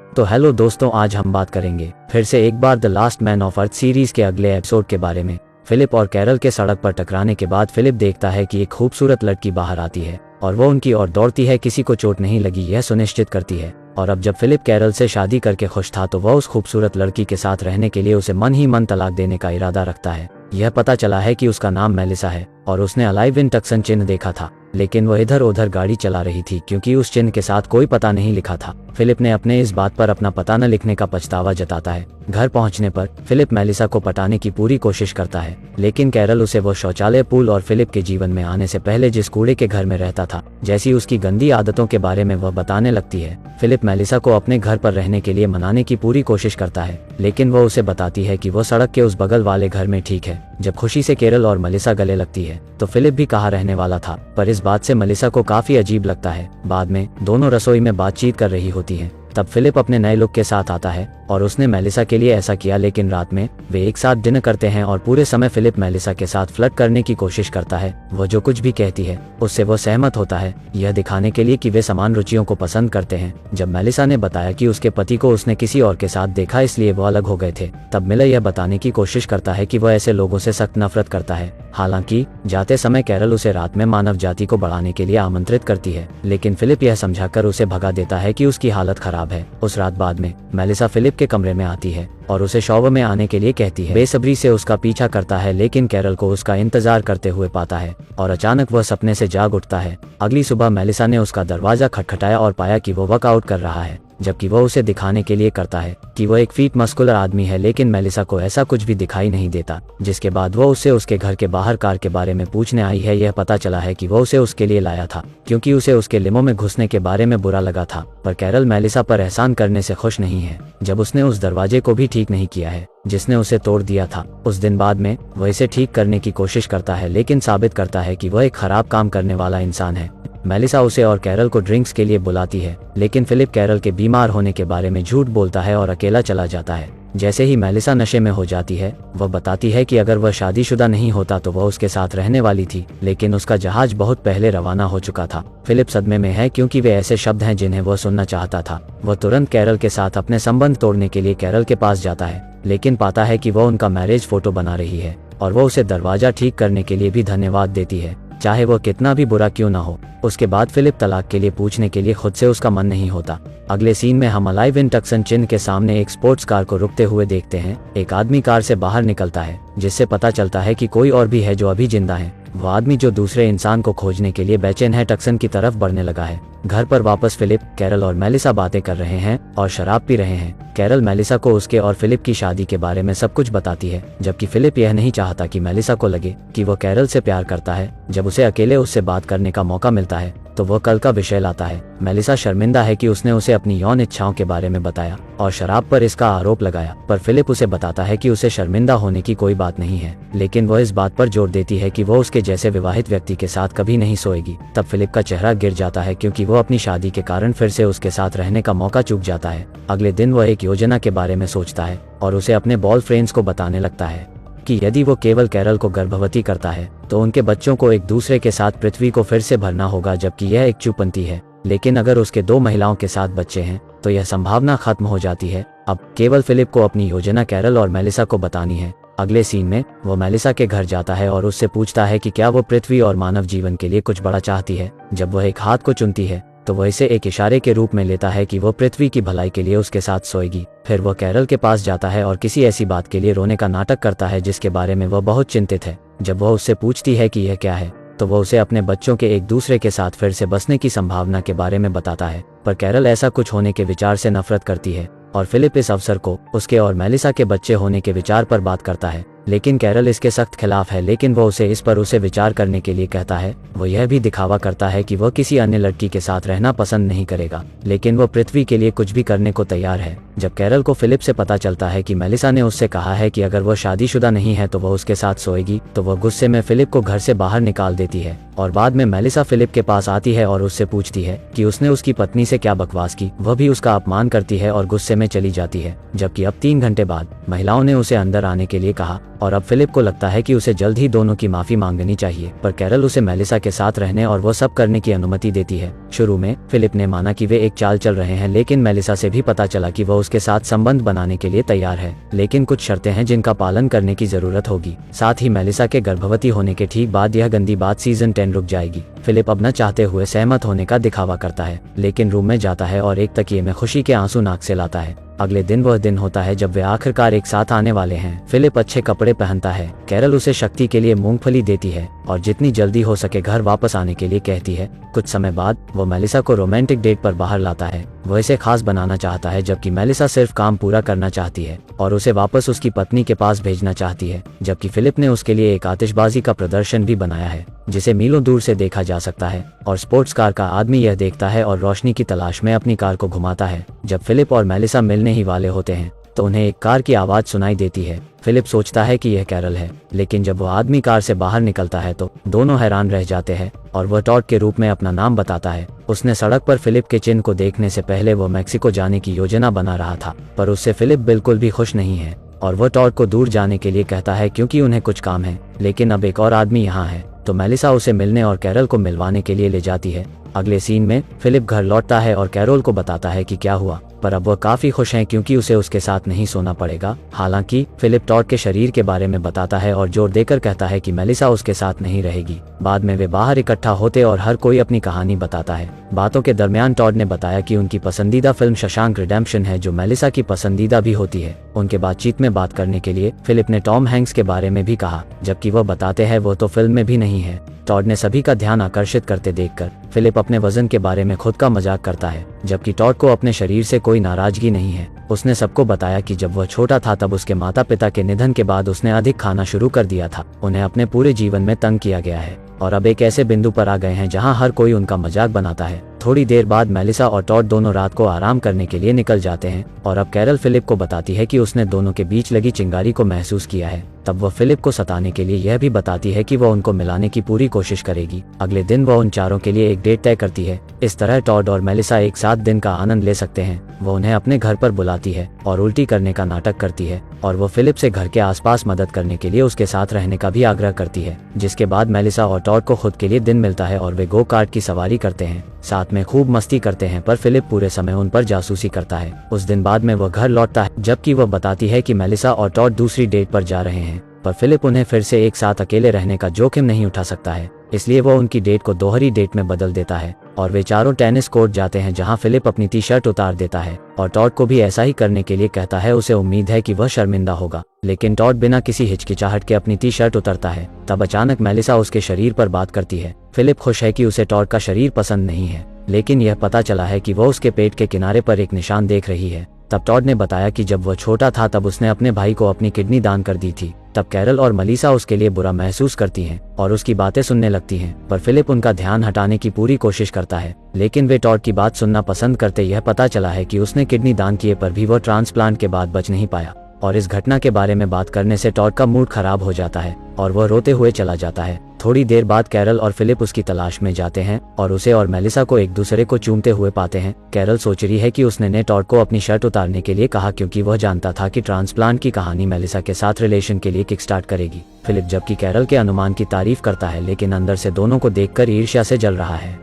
तो हेलो दोस्तों, आज हम बात करेंगे फिर से एक बार the last man of earth series के अगले एपिसोड के बारे में। फिलिप और कैरल के सड़क पर टकराने के बाद फिलिप देखता है कि एक खूबसूरत लड़की बाहर आती है और वो उनकी ओर दौड़ती है। किसी को चोट नहीं लगी यह सुनिश्चित करती है। और अब जब फिलिप कैरल से शादी करके खुश था तो वह उस खूबसूरत लड़की के साथ रहने के लिए उसे मन ही मन तलाक देने का इरादा रखता है। यह पता चला है कि उसका नाम मेलिसा है और उसने अलाइव इन टक्सन चिन्ह देखा था, लेकिन वह इधर उधर गाड़ी चला रही थी क्योंकि उस चिन्ह के साथ कोई पता नहीं लिखा था। फिलिप ने अपने इस बात पर अपना पता न लिखने का पछतावा जताता है। घर पहुंचने पर फिलिप मेलिसा को पटाने की पूरी कोशिश करता है, लेकिन कैरल उसे वो शौचालय, पूल और फिलिप के जीवन में आने से पहले जिस कूड़े के घर में रहता था जैसी उसकी गंदी आदतों के बारे में वह बताने लगती है। फिलिप मेलिसा को अपने घर पर रहने के लिए मनाने की पूरी कोशिश करता है, लेकिन वह उसे बताती है कि वो सड़क के उस बगल वाले घर में ठीक है। जब खुशी से कैरल और मेलिसा गले लगती है तो फिलिप भी कहाँ रहने वाला था, पर इस बात से मेलिसा को काफी अजीब लगता है। बाद में दोनों रसोई में बातचीत कर रही होती हैं। तब फिलिप अपने नए लुक के साथ आता है और उसने मेलिसा के लिए ऐसा किया, लेकिन रात में वे एक साथ डिनर करते हैं और पूरे समय फिलिप मेलिसा के साथ फ्लर्ट करने की कोशिश करता है। वह जो कुछ भी कहती है उससे वो सहमत होता है, यह दिखाने के लिए कि वे समान रुचियों को पसंद करते हैं। जब मेलिसा ने बताया कि उसके पति को उसने किसी और के साथ देखा इसलिए वो अलग हो गए थे, तब मिलर यह बताने की कोशिश करता है कि वह ऐसे लोगों से सख्त नफरत करता है। हालांकि जाते समय कैरल उसे रात में मानव जाति को बढ़ाने के लिए आमंत्रित करती है, लेकिन फिलिप यह समझाकर उसे भगा देता है कि उसकी हालत खराब है। उस रात बाद में मेलिसा फिलिप के कमरे में आती है और उसे शॉवर में आने के लिए कहती है। बेसब्री से उसका पीछा करता है, लेकिन कैरल को उसका इंतजार करते हुए पाता है और अचानक वह सपने से जाग उठता है। अगली सुबह मेलिसा ने उसका दरवाजा खटखटाया और पाया कि वो वर्कआउट कर रहा है, जबकि वह उसे दिखाने के लिए करता है कि वह एक फिट मस्कुलर आदमी है, लेकिन मेलिसा को ऐसा कुछ भी दिखाई नहीं देता। जिसके बाद वह उससे उसके घर के बाहर कार के बारे में पूछने आई है। यह पता चला है कि वह उसे उसके लिए लाया था क्योंकि उसे उसके लिमो में घुसने के बारे में बुरा लगा था, पर कैरल मेलिसा पर एहसान करने से खुश नहीं है जब उसने उस दरवाजे को भी ठीक नहीं किया है जिसने उसे तोड़ दिया था। उस दिन बाद में वह इसे ठीक करने की कोशिश करता है, लेकिन साबित करता है कि वह एक खराब काम करने वाला इंसान है। मेलिसा उसे और कैरल को ड्रिंक्स के लिए बुलाती है, लेकिन फिलिप कैरल के बीमार होने के बारे में झूठ बोलता है और अकेला चला जाता है। जैसे ही मेलिसा नशे में हो जाती है वह बताती है कि अगर वह शादीशुदा नहीं होता तो वह उसके साथ रहने वाली थी, लेकिन उसका जहाज बहुत पहले रवाना हो चुका था। फिलिप सदमे में है क्योंकि वे ऐसे शब्द हैं जिन्हें वह सुनना चाहता था। वह तुरंत कैरल के साथ अपने संबंध तोड़ने के लिए कैरल के पास जाता है, लेकिन पाता है कि वह उनका मैरिज फोटो बना रही है और वह उसे दरवाजा ठीक करने के लिए भी धन्यवाद देती है, चाहे वह कितना भी बुरा क्यों ना हो। उसके बाद फिलिप तलाक के लिए पूछने के लिए खुद से उसका मन नहीं होता। अगले सीन में हम अलाइव इन टक्सन चिन्ह के सामने एक स्पोर्ट्स कार को रुकते हुए देखते हैं। एक आदमी कार से बाहर निकलता है, जिससे पता चलता है कि कोई और भी है जो अभी जिंदा है। वह आदमी जो दूसरे इंसान को खोजने के लिए बेचैन है टक्सन की तरफ बढ़ने लगा है। घर पर वापस फिलिप, कैरल और मेलिसा बातें कर रहे हैं और शराब पी रहे हैं। कैरल मेलिसा को उसके और फिलिप की शादी के बारे में सब कुछ बताती है, जबकि फिलिप यह नहीं चाहता कि मेलिसा को लगे कि वो कैरल से प्यार करता है। जब उसे अकेले उससे बात करने का मौका मिलता है तो वह कल का विषय लाता है। मेलिसा शर्मिंदा है कि उसने उसे अपनी यौन इच्छाओं के बारे में बताया और शराब पर इसका आरोप लगाया, पर फिलिप उसे बताता है कि उसे शर्मिंदा होने की कोई बात नहीं है, लेकिन वह इस बात पर जोर देती है कि वह उसके जैसे विवाहित व्यक्ति के साथ कभी नहीं सोएगी। तब फिलिप का चेहरा गिर जाता है क्योंकि वह अपनी शादी के कारण फिर से उसके साथ रहने का मौका चूक जाता है। अगले दिन वह एक योजना के बारे में सोचता है और उसे अपने बॉय फ्रेंड्स को बताने लगता है कि यदि वो केवल कैरल को गर्भवती करता है तो उनके बच्चों को एक दूसरे के साथ पृथ्वी को फिर से भरना होगा, जबकि यह एक चूपंती है। लेकिन अगर उसके 2 महिलाओं के साथ बच्चे हैं तो यह संभावना खत्म हो जाती है। अब केवल फिलिप को अपनी योजना कैरल और मेलिसा को बतानी है। अगले सीन में वो मेलिसा के घर जाता है और उससे पूछता है कि क्या वो पृथ्वी और मानव जीवन के लिए कुछ बड़ा चाहती है। जब वह एक हाथ को चुनती है तो वह इसे एक इशारे के रूप में लेता है कि वो पृथ्वी की भलाई के लिए उसके साथ सोएगी। फिर वह कैरल के पास जाता है और किसी ऐसी बात के लिए रोने का नाटक करता है जिसके बारे में वह बहुत चिंतित है। जब वह उससे पूछती है कि यह क्या है तो वह उसे अपने बच्चों के एक दूसरे के साथ फिर से बसने की संभावना के बारे में बताता है, पर कैरल ऐसा कुछ होने के विचार से नफरत करती है और फिलिप इस अवसर को उसके और मेलिसा के बच्चे होने के विचार पर बात करता है, लेकिन कैरल इसके सख्त खिलाफ है। लेकिन वो उसे इस पर उसे विचार करने के लिए कहता है। वो यह भी दिखावा करता है कि वह किसी अन्य लड़की के साथ रहना पसंद नहीं करेगा, लेकिन वह पृथ्वी के लिए कुछ भी करने को तैयार है। जब कैरल को फिलिप से पता चलता है कि मेलिसा ने उससे कहा है कि अगर वह शादीशुदा नहीं है तो वह उसके साथ सोएगी, तो वह गुस्से में फिलिप को घर से बाहर निकाल देती है और बाद में मेलिसा फिलिप के पास आती है और उससे पूछती है कि उसने उसकी पत्नी से क्या बकवास की। वह भी उसका अपमान करती है और गुस्से में चली जाती है। जबकि अब 3 घंटे बाद महिलाओं ने उसे अंदर आने के लिए कहा और अब फिलिप को लगता है कि उसे जल्द ही दोनों की माफी मांगनी चाहिए, पर कैरल उसे मेलिसा के साथ रहने और वो सब करने की अनुमति देती है। शुरू में फिलिप ने माना कि वे एक चाल चल रहे हैं, लेकिन मेलिसा से भी पता चला कि वह उसके साथ संबंध बनाने के लिए तैयार है, लेकिन कुछ शर्तें हैं जिनका पालन करने की जरूरत होगी। साथ ही मेलिसा के गर्भवती होने के ठीक बाद यह गंदी बात सीजन 10 रुक जाएगी। फिलिप अब न चाहते हुए सहमत होने का दिखावा करता है, लेकिन रूम में जाता है और एक तकिए में खुशी के आंसू नाक से लाता है। अगले दिन वह दिन होता है जब वे आखिरकार एक साथ आने वाले हैं। फिलिप अच्छे कपड़े पहनता है, कैरल उसे शक्ति के लिए मूंगफली देती है और जितनी जल्दी हो सके घर वापस आने के लिए कहती है। कुछ समय बाद वो मेलिसा को रोमांटिक डेट पर बाहर लाता है। वह इसे खास बनाना चाहता है, जबकि मेलिसा सिर्फ काम पूरा करना चाहती है और उसे वापस उसकी पत्नी के पास भेजना चाहती है। जबकि फिलिप ने उसके लिए एक आतिशबाजी का प्रदर्शन भी बनाया है जिसे मीलों दूर से देखा जा सकता है, और स्पोर्ट्स कार का आदमी यह देखता है और रोशनी की तलाश में अपनी कार को घुमाता है। जब फिलिप और मेलिसा मिलने ही वाले होते हैं तो उन्हें एक कार की आवाज सुनाई देती है। फिलिप सोचता है कि यह कैरल है, लेकिन जब वह आदमी कार से बाहर निकलता है तो दोनों हैरान रह जाते हैं और वह टॉड के रूप में अपना नाम बताता है। उसने सड़क पर फिलिप के चिन्ह को देखने से पहले वह मैक्सिको जाने की योजना बना रहा था, पर उससे फिलिप बिल्कुल भी खुश नहीं है और वह टॉड को दूर जाने के लिए कहता है क्योंकि उन्हें कुछ काम है। लेकिन अब एक और आदमी यहाँ है, तो मेलिसा उसे मिलने और कैरल को मिलवाने के लिए ले जाती है। अगले सीन में फिलिप घर लौटता है और कैरोल को बताता है कि क्या हुआ, पर अब वह काफी खुश हैं क्योंकि उसे उसके साथ नहीं सोना पड़ेगा। हालांकि फिलिप टॉड के शरीर के बारे में बताता है और जोर देकर कहता है कि मेलिसा उसके साथ नहीं रहेगी। बाद में वे बाहर इकट्ठा होते और हर कोई अपनी कहानी बताता है। बातों के दरमियान टॉड ने बताया कि उनकी पसंदीदा फिल्म शशांक रिडेम्पशन है, जो मेलिसा की पसंदीदा भी होती है। उनके बातचीत में बात करने के लिए फिलिप ने टॉम हैंक्स के बारे में भी कहा, जबकि वह बताते हैं वो तो फिल्म में भी नहीं है। टॉड ने सभी का ध्यान आकर्षित करते देखकर फिलिप अपने वजन के बारे में खुद का मजाक करता है, जबकि टॉड को अपने शरीर से कोई नाराजगी नहीं है। उसने सबको बताया कि जब वह छोटा था तब उसके माता पिता के निधन के बाद उसने अधिक खाना शुरू कर दिया था। उन्हें अपने पूरे जीवन में तंग किया गया है और अब एक ऐसे बिंदु पर आ गए हैं जहां हर कोई उनका मजाक बनाता है। थोड़ी देर बाद मेलिसा और टॉड दोनों रात को आराम करने के लिए निकल जाते हैं और अब कैरल फिलिप को बताती है कि उसने दोनों के बीच लगी चिंगारी को महसूस किया है। तब वह फिलिप को सताने के लिए यह भी बताती है कि वह उनको मिलाने की पूरी कोशिश करेगी। अगले दिन वह उन चारों के लिए एक डेट तय करती है। इस तरह टॉड और मेलिसा एक साथ दिन का आनंद ले सकते हैं। वह उन्हें अपने घर पर बुलाती है और उल्टी करने का नाटक करती है और वह फिलिप से घर के आसपास मदद करने के लिए उसके साथ रहने का भी आग्रह करती है। जिसके बाद मेलिसा और टॉड को खुद के लिए दिन मिलता है और वे गो कार्ट की सवारी करते हैं, साथ में खूब मस्ती करते हैं, पर फिलिप पूरे समय उन पर जासूसी करता है। उस दिन बाद में वह घर लौटता है, जबकि वह बताती है कि मेलिसा और टॉड दूसरी डेट पर जा रहे हैं, पर फिलिप उन्हें फिर से एक साथ अकेले रहने का जोखिम नहीं उठा सकता है, इसलिए वह उनकी डेट को दोहरी डेट में बदल देता है और वे चारों टेनिस कोर्ट जाते हैं, जहां फिलिप अपनी टी शर्ट उतार देता है और टॉड को भी ऐसा ही करने के लिए कहता है। उसे उम्मीद है कि वह शर्मिंदा होगा, लेकिन टॉड बिना किसी हिचकिचाहट के अपनी टी शर्ट उतारता है। तब अचानक मेलिसा उसके शरीर पर बात करती है। फिलिप खुश है कि उसे टॉड का शरीर पसंद नहीं है, लेकिन यह पता चला है कि वह उसके पेट के किनारे पर एक निशान देख रही है। तब टॉड ने बताया कि जब वह छोटा था तब उसने अपने भाई को अपनी किडनी दान कर दी थी। तब कैरल और मेलिसा उसके लिए बुरा महसूस करती हैं और उसकी बातें सुनने लगती हैं, पर फिलिप उनका ध्यान हटाने की पूरी कोशिश करता है, लेकिन वे टॉड की बात सुनना पसंद करते। यह पता चला है कि उसने किडनी दान किए पर भी वह ट्रांसप्लांट के बाद बच नहीं पाया और इस घटना के बारे में बात करने से टॉड का मूड खराब हो जाता है और वह रोते हुए चला जाता है। थोड़ी देर बाद कैरल और फिलिप उसकी तलाश में जाते हैं और उसे और मेलिसा को एक दूसरे को चूमते हुए पाते हैं। कैरल सोच रही है कि उसने ने टॉड को अपनी शर्ट उतारने के लिए कहा क्योंकि वह जानता था कि ट्रांसप्लांट की कहानी मेलिसा के साथ रिलेशन के लिए किक स्टार्ट करेगी। फिलिप जबकि कैरल के अनुमान की तारीफ करता है, लेकिन अंदर से दोनों को देखकर ईर्ष्या से जल रहा है।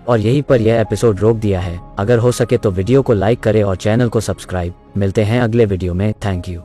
और यहीं पर यह एपिसोड रोक दिया है। अगर हो सके तो वीडियो को लाइक करें और चैनल को सब्सक्राइब। मिलते हैं अगले वीडियो में। Thank you.